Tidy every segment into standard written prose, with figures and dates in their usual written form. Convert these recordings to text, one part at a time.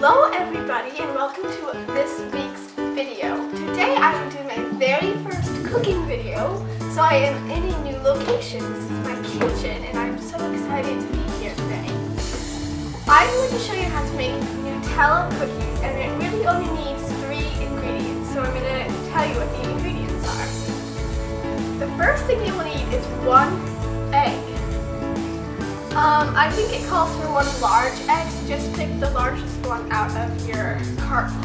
Hello everybody and welcome to this week's video. Today I am doing my very first cooking video. So I am in a new location. This is my kitchen and I'm so excited to be here today. I'm going to show you how to make Nutella cookies and it really only needs 3 ingredients. So I'm going to tell you what the ingredients are. The first thing you will need is 1 egg. I think it calls for 1 large egg, so just pick the largest one out of your carton.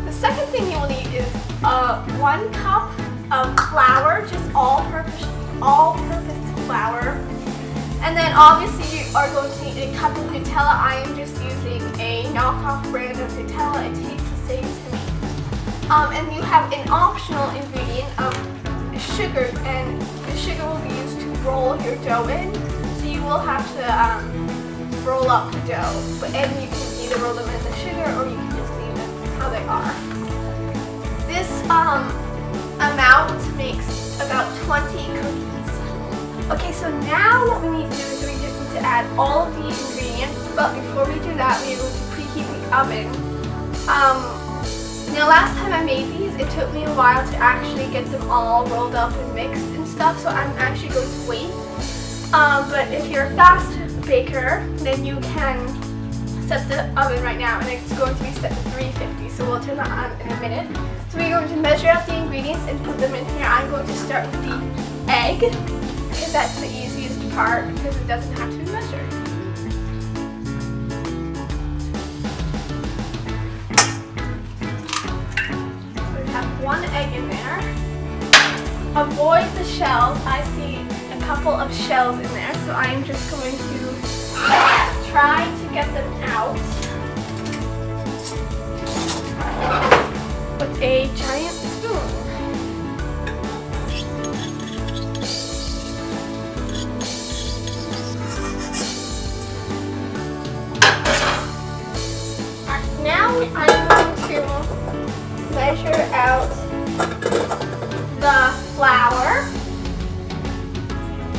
The second thing you will need is 1 cup of flour, just all-purpose flour. And then obviously you are going to need a cup of Nutella. I am just using a knockoff brand of Nutella. It tastes the same to me. And you have an optional ingredient of sugar, and the sugar will be used to roll your dough in. You will have to roll up the dough, and you can either roll them in the sugar or you can just leave them how they are. This amount makes about 20 cookies. Okay, so now what we need to do is we just need to add all of the ingredients, but before we do that, we are going to preheat the oven. Now last time I made these, it took me a while to actually get them all rolled up and mixed and stuff, so I'm actually going to wait. But if you're a fast baker, then you can set the oven right now, and it's going to be set to 350, so we'll turn that on in a minute. So we're going to measure out the ingredients and put them in here. I'm going to start with the egg, because that's the easiest part, because it doesn't have to be measured. So we have 1 egg in there. Avoid the shells. I see a couple of shells in there, so I am just going to try to get them out with a giant spoon. Now I'm going to measure out the flour.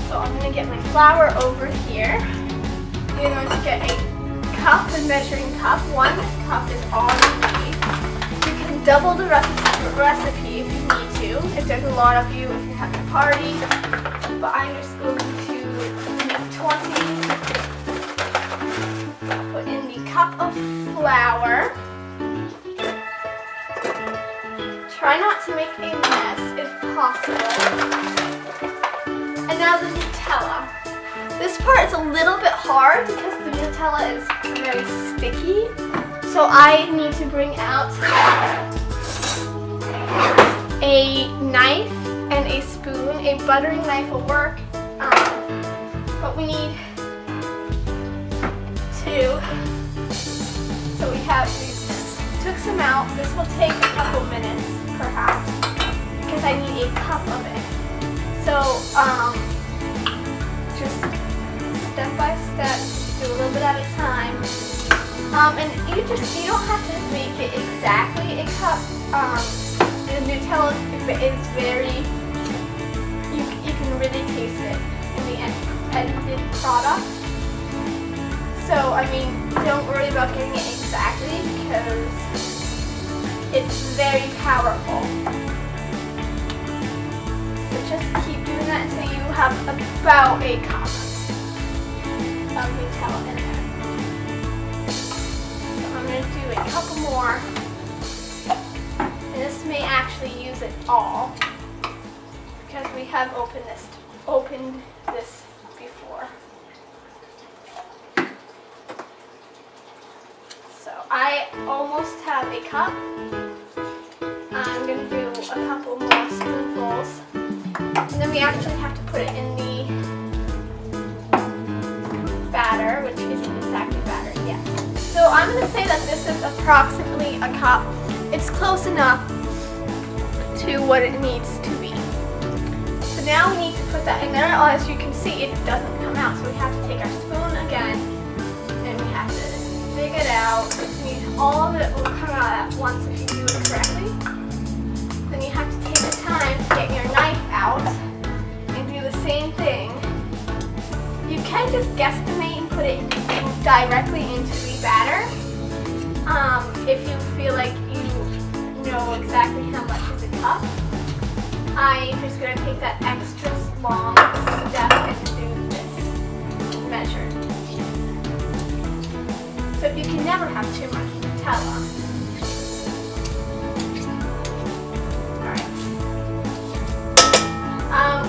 So I'm going to get my flour over here. You're going to get a cup, a measuring cup. 1 cup is all you need. You can double the recipe if you need to, if there's a lot of you, if you're having a party. But I'm just going to make 20. Put in the cup of flour. Try not to make a mess if possible. And now the Nutella. This part is a little bit hard because the Nutella is very sticky. So I need to bring out a knife and a spoon. A buttering knife will work. But we need 2. So we took some out. This will take a couple minutes perhaps because I need a cup of it. So, just step by step, do a little bit at a time. And you don't have to make it exactly a cup. The Nutella is very, you can really taste it in the ended product. So, I mean, don't worry about getting it exactly because it's very powerful. Just keep doing that until you have about a cup of Nutella in there. So I'm going to do a couple more. And this may actually use it all because we have opened this before. So I almost have a cup. I'm going to do a couple more spoonfuls. And then we actually have to put it in the batter, which isn't exactly batter yet. So I'm going to say that this is approximately a cup. It's close enough to what it needs to be. So now we need to put that in there. As you can see, it doesn't come out. So we have to take our spoon again, and we have to dig it out. All of it will come out at once if you do it correctly. Then you have to take the time to get your knife out and do the same thing. You can just guesstimate and put it directly into the batter. if you feel like you know exactly how much is a cup. I'm just going to take that extra long step and do this measure. So you can never have too much Nutella. Alright.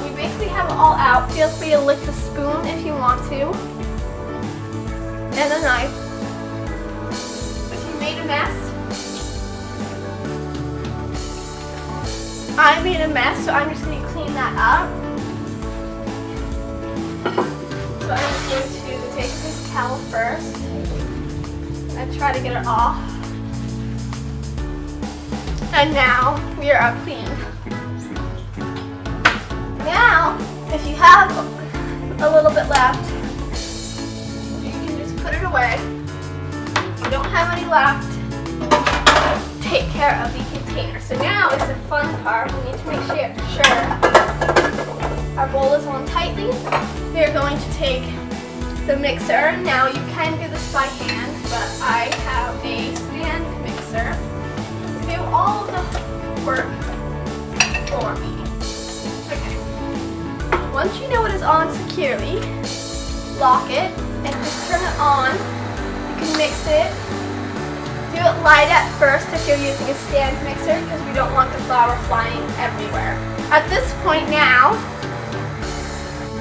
We basically have it all out. Feel free to lick the spoon if you want to. And a knife. If you made a mess. I made a mess, so I'm just going to clean that up. So I'm just going to take this towel first and try to get it off. And now we are clean. Now, if you have a little bit left, you can just put it away. If you don't have any left, take care of the container. So now is the fun part. We need to make sure our bowl is on tightly. We are going to take the mixer. Now you can do this by hand, but I have a stand mixer to do all of the work for me. Okay. Once you know it is on securely, lock it and just turn it on. You can mix it. Do it light at first if you're using a stand mixer because we don't want the flour flying everywhere. At this point now,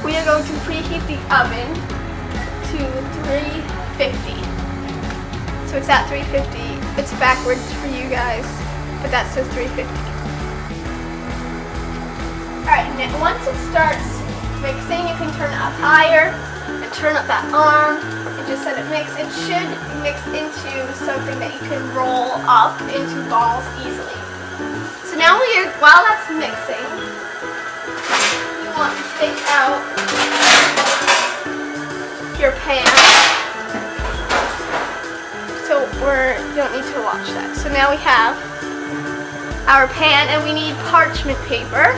we are going to preheat the oven to 350. So it's at 350. It's backwards for you guys, but that says 350. Alright, and once it starts mixing, you can turn it up higher and turn up that arm. Just let it mix. It should mix into something that you can roll up into balls easily. So now while that's mixing, you want to take out your pan. So we don't need to watch that. So now we have our pan and we need parchment paper.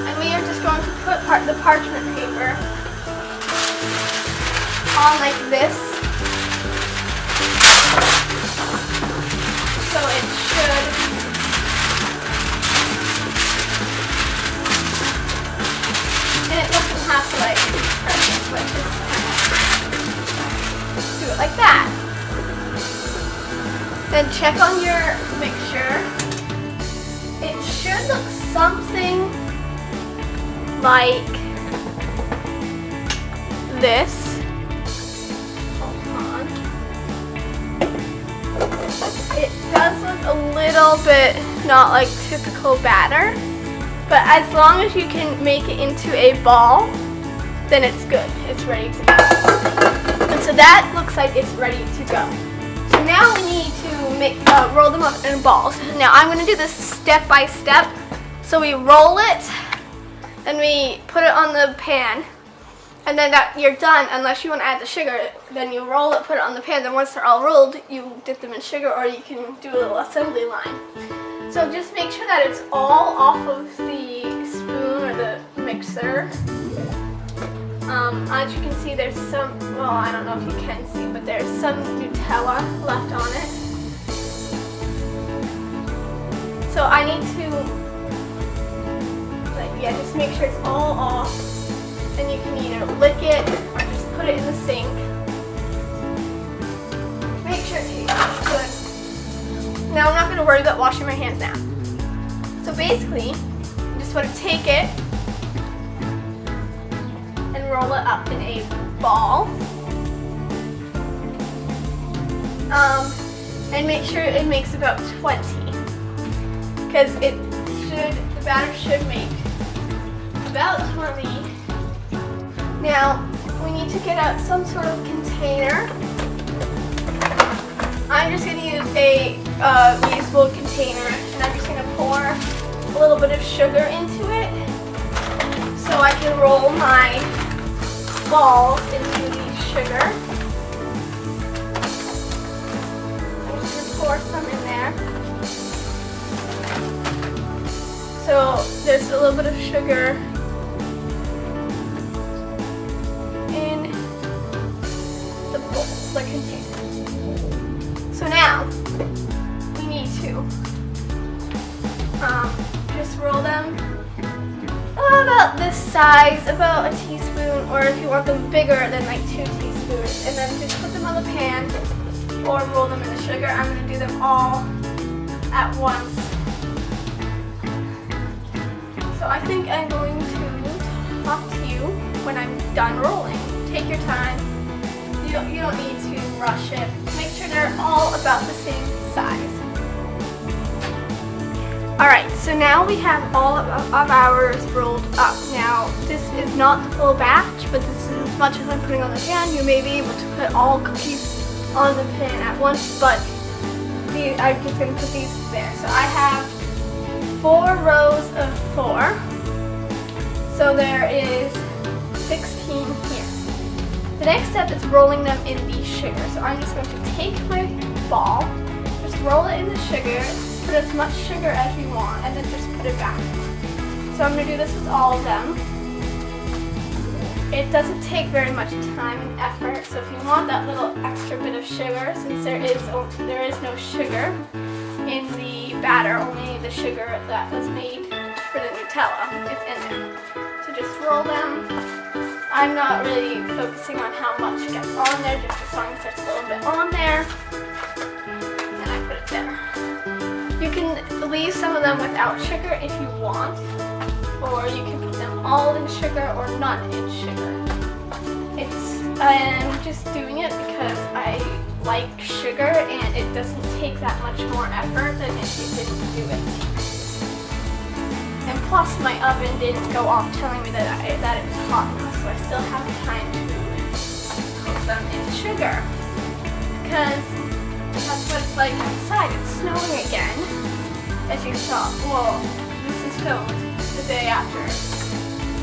And we are just going to put the parchment paper on like this, so it should and it doesn't have to like press it, but just do it like that. Then check on your mixture. It should look something like this. It does look a little bit not like typical batter, but as long as you can make it into a ball, then it's good. It's ready to go. And so that looks like it's ready to go. So now we need to roll them up in balls. Now I'm going to do this step by step. So we roll it and we put it on the pan. And then you're done, unless you want to add the sugar. Then you roll it, put it on the pan. Then once they're all rolled, you dip them in sugar, or you can do a little assembly line. So just make sure that it's all off of the spoon or the mixer. As you can see, there's some, well, I don't know if you can see, but there's some Nutella left on it. So I need to, just make sure it's all off. And you can either lick it or just put it in the sink. Make sure it tastes good. Now I'm not going to worry about washing my hands now. So basically, you just want to take it and roll it up in a ball. And make sure it makes about 20. Because the batter should make about 20. Now, we need to get out some sort of container. I'm just going to use a reusable container, and I'm just going to pour a little bit of sugar into it so I can roll my balls into the sugar. I'm just going to pour some in there. So there's a little bit of sugar in the bowl, the container. size, about a teaspoon, or if you want them bigger, then like 2 teaspoons. And then just put them on the pan or roll them in the sugar. I'm going to do them all at once. So I think I'm going to talk to you when I'm done rolling. Take your time. You don't need to rush it. Make sure they're all about the same size. Alright, so now we have all of ours rolled up. Now, this is not the full batch, but this is as much as I'm putting on the pan. You may be able to put all cookies on the pan at once, but I'm just going to put these there. So I have 4 rows of 4. So there is 16 here. The next step is rolling them in the sugar. So I'm just going to take my ball, just roll it in the sugar, put as much sugar as you want, and then just put it back. So I'm going to do this with all of them. It doesn't take very much time and effort, so if you want that little extra bit of sugar, since there is no sugar in the batter, only the sugar that was made for the Nutella is in there. So just roll them. I'm not really focusing on how much gets on there, just as long as there's a little bit on there. And I put it there. You can leave some of them without sugar if you want, or you can put them all in sugar or none in sugar. I'm just doing it because I like sugar and it doesn't take that much more effort than if you didn't do it. And plus my oven didn't go off telling me that it was hot enough, so I still have time to cook them in sugar. Because that's what it's like outside. It's snowing again, as you saw. Well, this is filmed the day after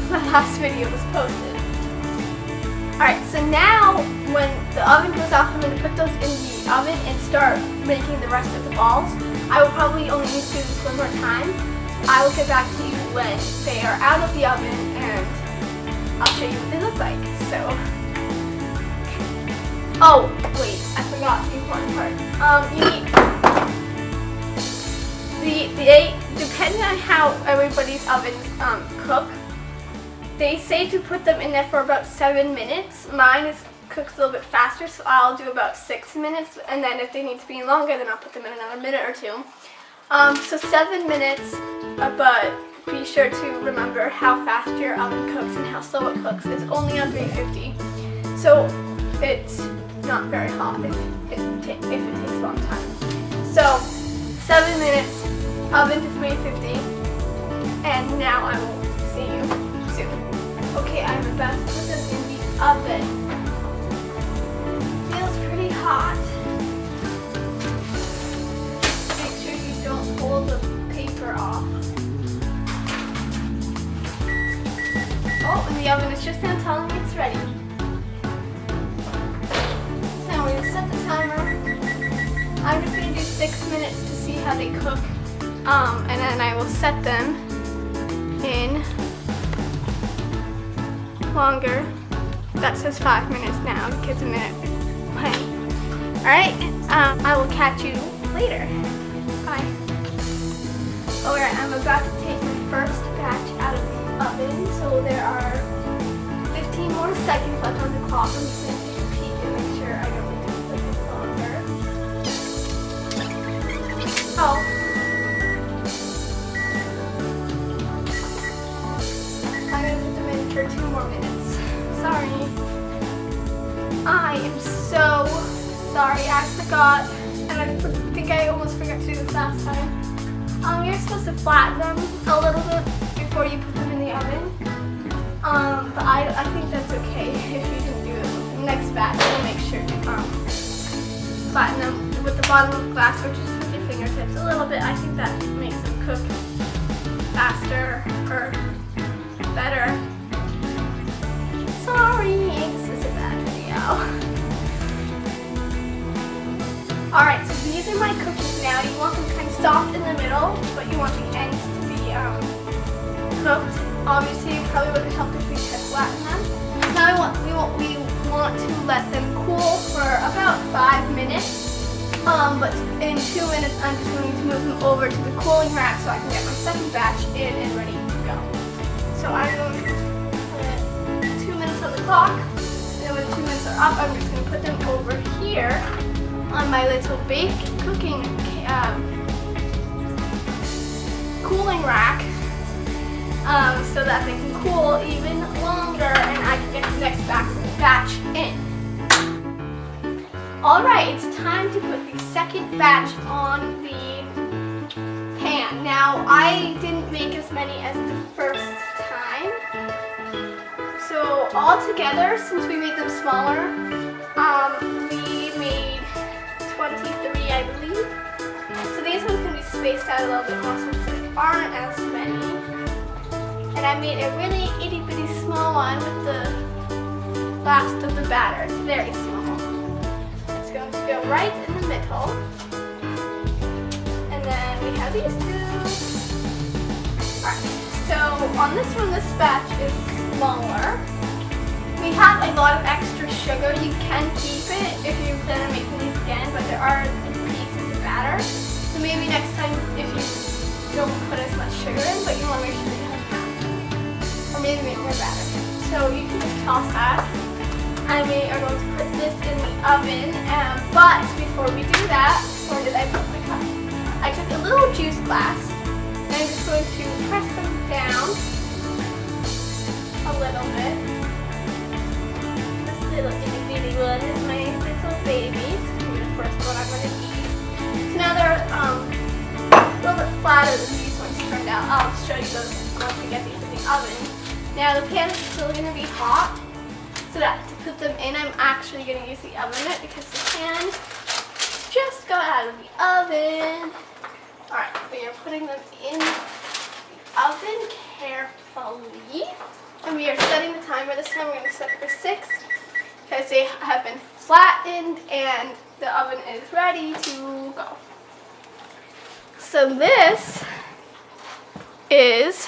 the last video was posted. Alright, so now when the oven goes off, I'm going to put those in the oven and start making the rest of the balls. I will probably only need to do this one more time. I will get back to you when they are out of the oven and I'll show you what they look like. So, oh wait, I forgot the important part. Depending on how everybody's ovens cook, they say to put them in there for about 7 minutes. Mine cooks a little bit faster, so I'll do about 6 minutes, and then if they need to be longer, then I'll put them in another minute or 2. So 7 minutes, but be sure to remember how fast your oven cooks and how slow it cooks. It's only on 350, so it's not very hot if it takes a long time. So 7 minutes, oven to 350, and now I will see you soon. Okay, I'm about to put them in the oven. Feels pretty hot. Make sure you don't pull the paper off. Oh, and the oven is just now telling me it's ready. So now we're going to set the timer. I'm just going to do 6 minutes to see how they cook. And then I will set them in longer. That says 5 minutes now. It gives a minute plenty. Alright, I will catch you later. Bye. Alright, I'm about to take my first batch out of the oven. So there are 15 more seconds left on the clock. I'm just going to take a peek and make sure I don't need to put this longer. Oh. For 2 more minutes. Sorry. I am so sorry. I forgot, and I think I almost forgot to do this last time. You're supposed to flatten them a little bit before you put them in the oven. But I think that's okay if you didn't do it with the next batch. We'll make sure to flatten them with the bottom of the glass, or just with your fingertips a little bit. I think that makes them cook faster or better. Sorry, this is a bad video. Alright, so these are my cookies now. You want them kind of soft in the middle, but you want the ends to be cooked. Obviously, it probably would have helped if we had flattened them. Now we want to let them cool for about 5 minutes. But in 2 minutes, I'm just going to move them over to the cooling rack so I can get my second batch in and ready to go. So I'm going to clock. And then when the 2 minutes are up, I'm just going to put them over here on my little cooking cooling rack, so that they can cool even longer and I can get the next batch in. Alright, it's time to put the second batch on the pan. Now, I didn't make as many as the first time. So, all together, since we made them smaller, we made 23, I believe. So these ones can be spaced out a little bit more since there aren't as many. And I made a really itty bitty small one with the last of the batter. It's very small. It's going to go right in the middle. And then we have these two. Alright, so on this one, this batch is smaller. We have a lot of extra sugar. You can keep it if you plan on making these again, but there are pieces of batter. So maybe next time if you don't put as much sugar in, but you want to make sure you have half. Or maybe make more batter. So you can just toss that. And we are going to put this in the oven. But before we do that, where did I put my cup? I took a little juice glass. And I'm just going to press them down a little bit. This little itty bitty one is my little baby. It's going to be the first one I'm going to eat. So now they're a little bit flatter than these ones turned out. I'll show you those once we get these in the oven. Now the pan is still going to be hot. So that to put them in, I'm actually going to use the oven mitt because the pan just got out of the oven. Alright, we are putting them in the oven carefully. And we are setting the timer. This time we're going to set it for 6 because they have been flattened and the oven is ready to go. So this is,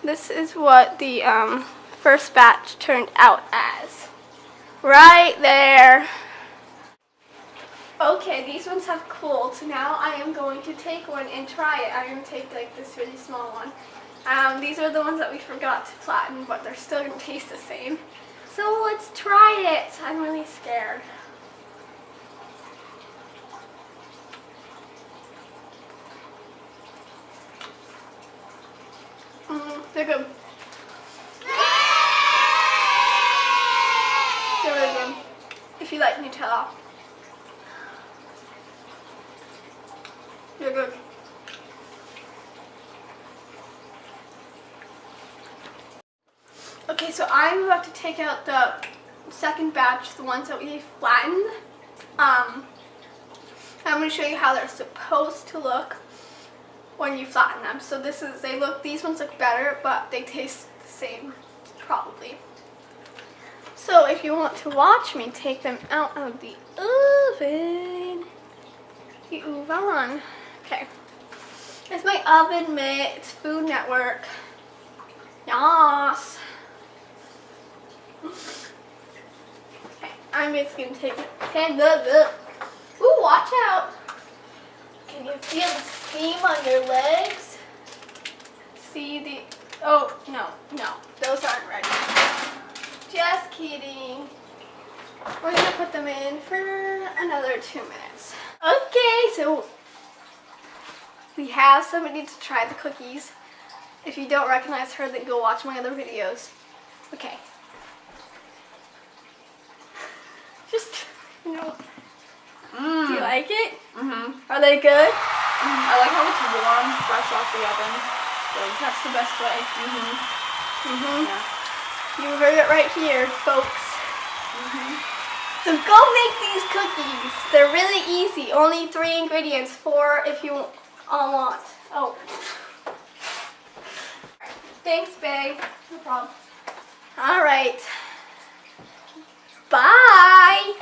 this is what the first batch turned out as. Right there. Okay, these ones have cooled, so now I am going to take one and try it. I'm going to take like this really small one. These are the ones that we forgot to flatten, but they're still going to taste the same. So let's try it. I'm really scared. They're good. They're really good. If you like Nutella. They're good. Okay, so I'm about to take out the second batch, the ones that we flattened. I'm going to show you how they're supposed to look when you flatten them. So these ones look better, but they taste the same, probably. So if you want to watch me take them out of the oven, okay. It's my oven mitt. It's Food Network. Yas. Okay, I'm just gonna take it. Ooh, watch out! Can you feel the steam on your legs? See the? Oh no, those aren't ready. Just kidding. We're gonna put them in for another 2 minutes. Okay, so we have somebody to try the cookies. If you don't recognize her, then go watch my other videos. Okay. Just, do you like it? Are they good? I like how it's warm, fresh off the oven. That's the best way. Yeah. You heard it right here, folks. So go make these cookies. They're really easy. Only 3 ingredients, 4 if you all want. Oh. Thanks, babe. No problem. All right. Bye.